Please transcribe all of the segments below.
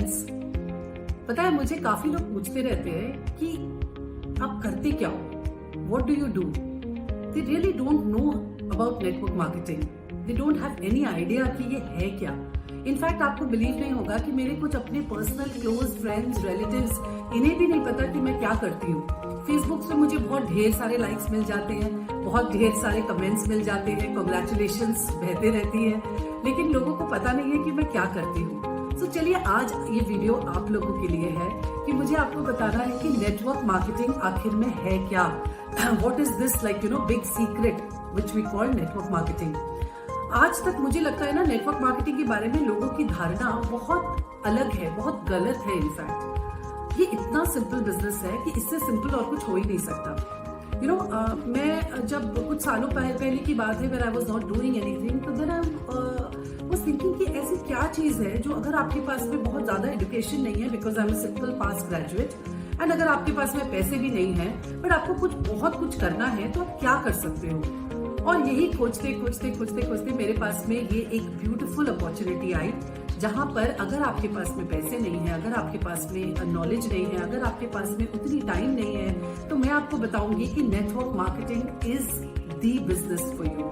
Friends, पता है मुझे काफी लोग पूछते रहते हैं कि आप करते क्या हो, what do you do. They really don't know about network marketing, they don't have any idea कि ये है क्या। इनफैक्ट आपको बिलीव नहीं होगा कि मेरे कुछ अपने पर्सनल क्लोज फ्रेंड्स, रिलेटिव्स, इन्हें भी नहीं पता कि मैं क्या करती हूँ। फेसबुक से मुझे बहुत ढेर सारे लाइक्स मिल जाते हैं, बहुत ढेर सारे कमेंट्स मिल जाते हैं, कांग्रेचुलेशंस बहते रहती है, लेकिन लोगों को पता नहीं है कि मैं क्या करती हूँ। तो चलिए आज ये वीडियो आप लोगों के लिए है कि मुझे आपको बताना है कि नेटवर्क मार्केटिंग आखिर में है क्या। What is this big secret which we call network marketing. आज तक मुझे लगता है ना, नेटवर्क मार्केटिंग के बारे में लोगों की धारणा बहुत अलग है, बहुत गलत है। इनफैक्ट ये इतना सिंपल बिजनेस है कि इससे सिंपल और कुछ हो ही नहीं सकता। मैं जब कुछ सालों पहले की बात है, when I was not doing anything, तो देन आई वाज थिंकिंग कि ऐसी क्या चीज है जो अगर आपके पास में बहुत ज्यादा एजुकेशन नहीं है, because I am simple past graduate, and अगर आपके पास में पैसे भी नहीं है बट आपको बहुत कुछ करना है, तो आप क्या कर सकते हो। और यही खोजते मेरे पास में ये एक ब्यूटीफुल अपॉर्चुनिटी आई, जहां पर अगर आपके पास में पैसे नहीं है, अगर आपके पास में नॉलेज नहीं है, अगर आपके पास में उतनी टाइम नहीं है, तो मैं आपको बताऊंगी कि network marketing is the business for you,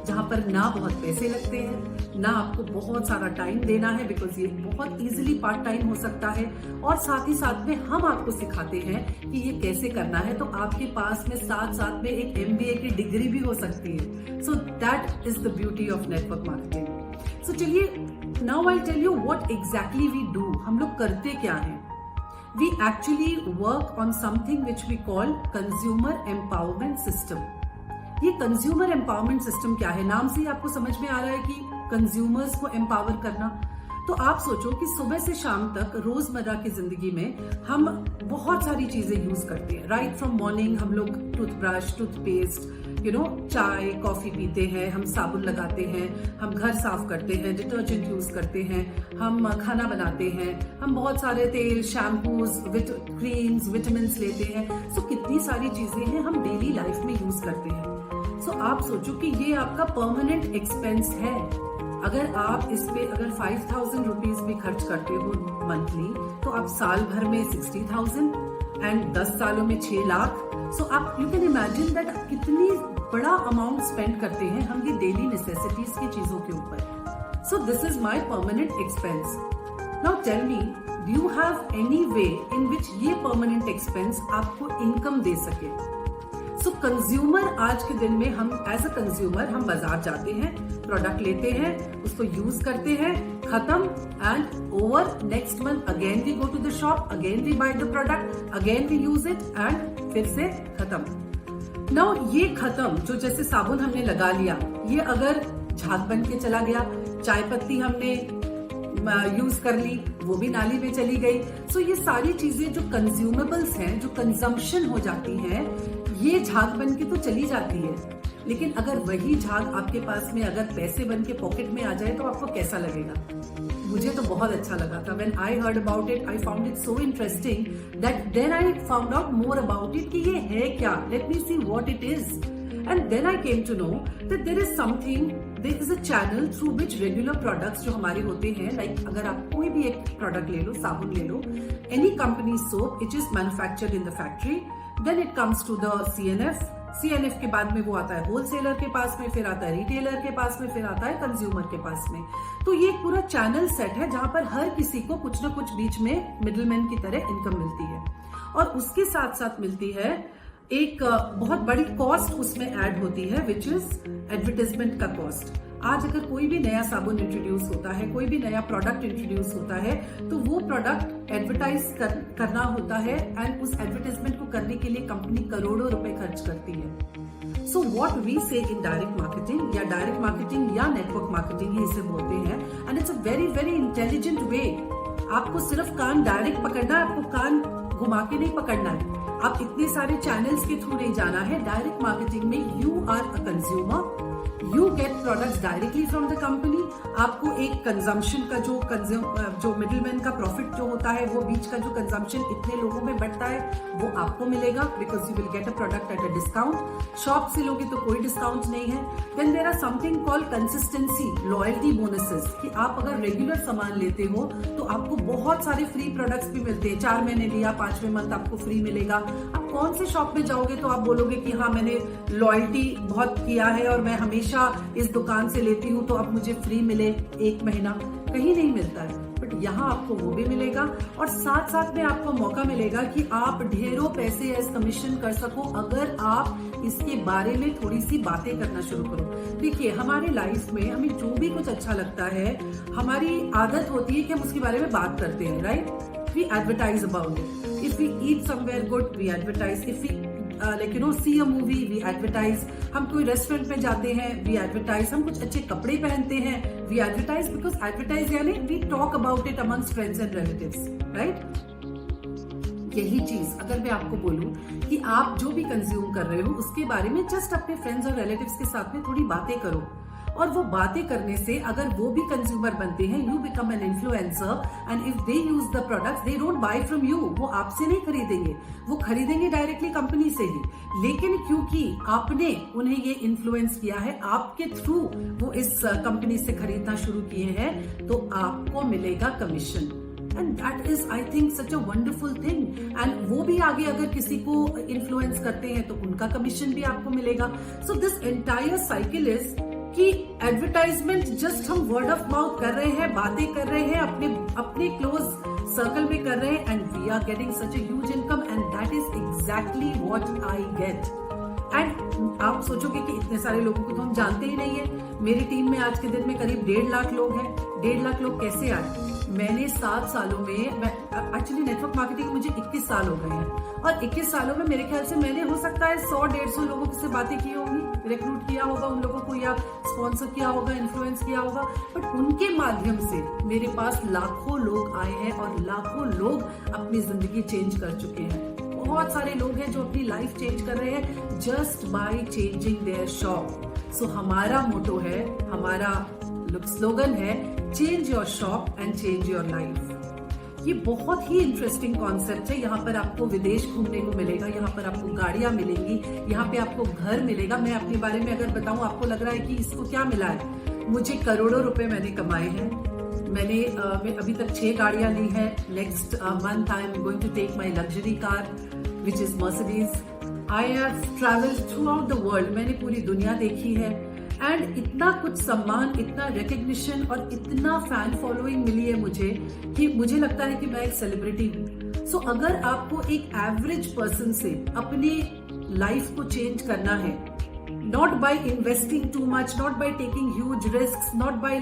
जहां पर ना बहुत पैसे लगते हैं, ना आपको बहुत सारा टाइम देना है, बिकॉज ये बहुत इजीली पार्ट टाइम हो सकता है, और साथ ही साथ में हम आपको सिखाते हैं कि ये कैसे करना है। तो आपके पास में साथ में एक MBA की डिग्री भी हो सकती है। So that is the beauty of network marketing. So चलिए, now I'll tell you what exactly we do. हम लोग करते क्या हैं? We actually work on something which we call consumer empowerment system. ये कंज्यूमर एम्पावरमेंट सिस्टम क्या है? नाम से ही आपको समझ में आ रहा है कि कंज्यूमर्स को एम्पावर करना। तो आप सोचो कि सुबह से शाम तक रोजमर्रा की जिंदगी में हम बहुत सारी चीजें यूज करते हैं। राइट फ्रॉम मॉर्निंग हम लोग टूथब्रश, टूथपेस्ट, चाय, कॉफी पीते हैं, हम साबुन लगाते हैं, हम घर साफ करते हैं, डिटर्जेंट यूज करते हैं, हम खाना बनाते हैं, हम बहुत सारे तेल, शैम्पूज, क्रीम्स, विटामिन लेते हैं। सो कितनी सारी चीजें हैं हम डेली लाइफ में यूज करते हैं। सो आप सोचो कि ये आपका परमानेंट एक्सपेंस है। अगर आप इस पे अगर 5,000 रुपीज भी खर्च करते हो मंथली, तो आप साल भर में 60,000 एंड 10 सालों में 6 लाख। सो आप यू कैन इमेजिन दैट कितनी बड़ा अमाउंट स्पेंड करते हैं हम ये डेली नेसेसिटीज की चीजों के ऊपर। So this is my permanent expense. Now tell me, do you have any way in which ये परमानेंट एक्सपेंस आपको इनकम दे सके? सो कंज्यूमर आज के दिन में हम एज अ कंज्यूमर हम बाजार जाते हैं, प्रोडक्ट लेते हैं, उसको यूज करते हैं, खत्म, and over next month again we go to the shop, again we buy the product, again we use it, and फिर से खत्म। नाउ ये खत्म, जो जैसे साबुन हमने लगा लिया, ये अगर झाग बन के चला गया, चाय पत्ती हमने यूज कर ली, वो भी नाली में चली गई। सो ये सारी चीजें जो कंज्यूमेबल्स हैं, जो कंजम्पशन हो जाती है, ये झाग बन के तो चली जाती है। लेकिन अगर वही झाग आपके पास में अगर पैसे बन के पॉकेट में आ जाए, तो आपको कैसा लगेगा? मुझे तो बहुत अच्छा लगा था। When I heard about it, I found it so interesting that then I found out more about it कि ये है क्या? Let me see what it is. And then I came to know that there is something, there is a channel through which regular products जो हमारे होते हैं, like अगर आप कोई भी एक प्रोडक्ट ले लो, साबुन ले लो, any company soap, it is manufactured in the factory, then it comes to the CNF के बाद में वो आता है होलसेलर के पास में, फिर आता है रिटेलर के पास में, फिर आता है कंज्यूमर के पास में। तो ये पूरा चैनल सेट है जहां पर हर किसी को कुछ ना कुछ बीच में मिडलमैन की तरह इनकम मिलती है, और उसके साथ साथ मिलती है एक बहुत बड़ी कॉस्ट उसमें ऐड होती है, विच इज एडवर्टाइजमेंट का कॉस्ट। आज अगर कोई भी नया साबुन इंट्रोड्यूस होता है, कोई भी नया प्रोडक्ट इंट्रोड्यूस होता है, तो वो प्रोडक्ट एडवर्टाइज करना होता है, एंड उस एडवर्टाइजमेंट को करने के लिए कंपनी करोड़ों रुपए खर्च करती है। सो what we say in direct marketing, या डायरेक्ट मार्केटिंग या नेटवर्क मार्केटिंग ही इसे बोलते हैं, and it's a very very intelligent way. आपको सिर्फ कान डायरेक्ट पकड़ना है, आपको कान घुमा के नहीं पकड़ना है, आप इतने सारे चैनल्स के थ्रू नहीं जाना है। डायरेक्ट मार्केटिंग में you are a consumer, you get products directly from the company. आपको एक कंजम्पशन का जो मिडिलमैन का प्रॉफिट जो होता है, वो बीच का जो कंजम्पशन इतने लोगों में बढ़ता है, वो आपको मिलेगा, because you will get a product at a discount. Shop से लोगे तो कोई डिस्काउंट नहीं है। Then there are something called consistency, loyalty bonuses, कि आप अगर रेगुलर सामान लेते हो तो आपको बहुत सारे फ्री प्रोडक्ट्स भी मिलते हैं। 4 महीने लिया, 5वें मंथ आपको फ्री मिलेगा। आप कौन से शॉप में जाओगे तो आप बोलोगे कि हाँ, मैंने लॉयल्टी बहुत किया है और मैं हमेशा इस दुकान से लेती हूँ तो अब मुझे फ्री मिले 1 महीना, कहीं नहीं मिलता है। बट यहाँ आपको वो भी मिलेगा और साथ साथ में आपको मौका मिलेगा कि आप ढेरों पैसे एज कमीशन कर सको अगर आप इसके बारे में थोड़ी सी बातें करना शुरू करो। देखिए, हमारी लाइफ में हमें जो भी कुछ अच्छा लगता है, हमारी आदत होती है कि हम उसके बारे में बात करते हैं, right? We advertise about it. If we eat somewhere good, we advertise. If we see a movie, we advertise. हम कोई रेस्टोरेंट में जाते हैं, we advertise. हम कुछ अच्छे कपड़े पहनते हैं, we advertise, because advertise यानी we talk about it amongst friends and relatives, right? यही चीज अगर मैं आपको बोलूं कि आप जो भी कंज्यूम कर रहे हो उसके बारे में जस्ट अपने फ्रेंड्स और रिलेटिव्स के साथ में थोड़ी बातें करो, और वो बातें करने से अगर वो भी कंज्यूमर बनते हैं, you become an influencer, and if they use the products, they don't buy from you. वो आपसे नहीं खरीदेंगे, वो खरीदेंगे डायरेक्टली कंपनी से ही। लेकिन क्योंकि आपने उन्हें ये इन्फ्लुएंस किया है, आपके थ्रू वो इस कंपनी से खरीदना शुरू किए हैं, तो आपको मिलेगा commission. And that is, I think, such a wonderful thing. And वो भी आगे अगर किसी को इन्फ्लुएंस करते हैं तो उनका कमीशन भी आपको मिलेगा। So this entire cycle is कि एडवर्टाइजमेंट जस्ट हम वर्ड ऑफ माउथ कर रहे हैं, बातें कर रहे हैं, अपने क्लोज सर्कल में कर रहे हैं, and we are getting such a huge income, and that is exactly what I get. And आप सोचोगे कि इतने सारे लोगों को तो हम जानते ही नहीं है। मेरी टीम में आज के दिन में करीब 1.5 लाख लोग हैं। 1.5 लाख लोग कैसे आए? मैंने 7 सालों में, एक्चुअली नेटवर्क मार्केटिंग मुझे 21 साल हो गए हैं, और 21 सालों में मेरे ख्याल से मैंने हो सकता है 100-150 लोगों से बातें की होंगी, रिक्रूट किया होगा उन लोगों को, या स्पॉन्सर किया होगा, इन्फ्लुएंस किया होगा। बट उनके माध्यम से मेरे पास लाखों लोग आए हैं और लाखों लोग अपनी जिंदगी चेंज कर चुके हैं। बहुत सारे लोग हैं जो अपनी लाइफ चेंज कर रहे हैं just by changing their shop. So हमारा मोटो है, हमारा स्लोगन है, change your shop and change your life. ये बहुत ही इंटरेस्टिंग कॉन्सेप्ट है। यहाँ पर आपको विदेश घूमने को मिलेगा, यहाँ पर आपको गाड़ियां मिलेंगी, यहाँ पे आपको घर मिलेगा। मैं अपने बारे में अगर बताऊं, आपको लग रहा है कि इसको क्या मिला है। मुझे करोड़ों रुपए मैंने कमाए हैं। मैंने अभी तक 6 गाड़ियां ली हैं। Next month I am going to take my luxury car which is Mercedes. I have travelled throughout the world. मैंने पूरी दुनिया देखी है, एंड इतना कुछ सम्मान, इतना रिकग्निशन और इतना फैन फॉलोइंग मिली है मुझे कि मुझे लगता है कि मैं एक सेलिब्रिटी हूँ। सो अगर आपको एक एवरेज पर्सन से अपनी लाइफ को चेंज करना है, not by investing too much, not by taking huge risk, not by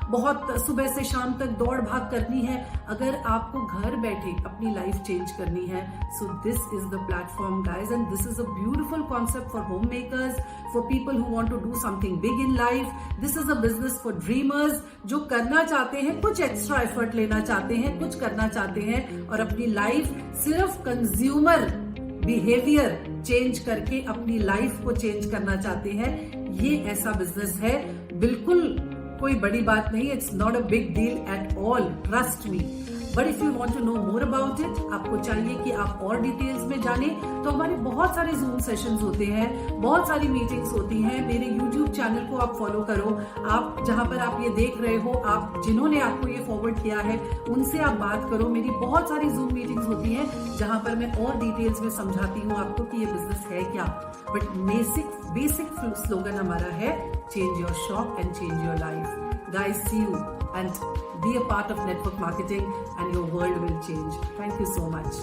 बहुत सुबह से शाम तक दौड़ भाग करनी है, अगर आपको घर बैठे अपनी लाइफ चेंज करनी है, so this is the platform guys, and this is a beautiful concept for home makers, for people who want to do something big in life. This is a business for dreamers, जो करना चाहते हैं, कुछ extra effort लेना चाहते हैं, कुछ करना चाहते हैं, और अपनी लाइफ सिर्फ कंज्यूमर बिहेवियर चेंज करके अपनी लाइफ को चेंज करना चाहते हैं। ये ऐसा बिजनेस है, बिल्कुल कोई बड़ी बात नहीं। It's not a big deal at all, trust me. But if you want to know more about it, आपको चाहिए कि आप और डिटेल्स में जाने, तो हमारे बहुत सारे जूम सेशंस होते हैं, बहुत सारी मीटिंग्स होती हैं। मेरे यूट्यूब चैनल को आप फॉलो करो। आप जहां पर आप ये देख रहे हो, आप जिन्होंने आपको ये फॉरवर्ड किया है उनसे आप बात करो। मेरी बहुत सारी जूम मीटिंग्स होती हैं जहां पर मैं और डिटेल्स में समझाती हूँ आपको कि ये बिजनेस है क्या। बट बेसिक स्लोगन हमारा है, change your shop and change your life. Guys, see you and be a part of network marketing, and your world will change. Thank you so much.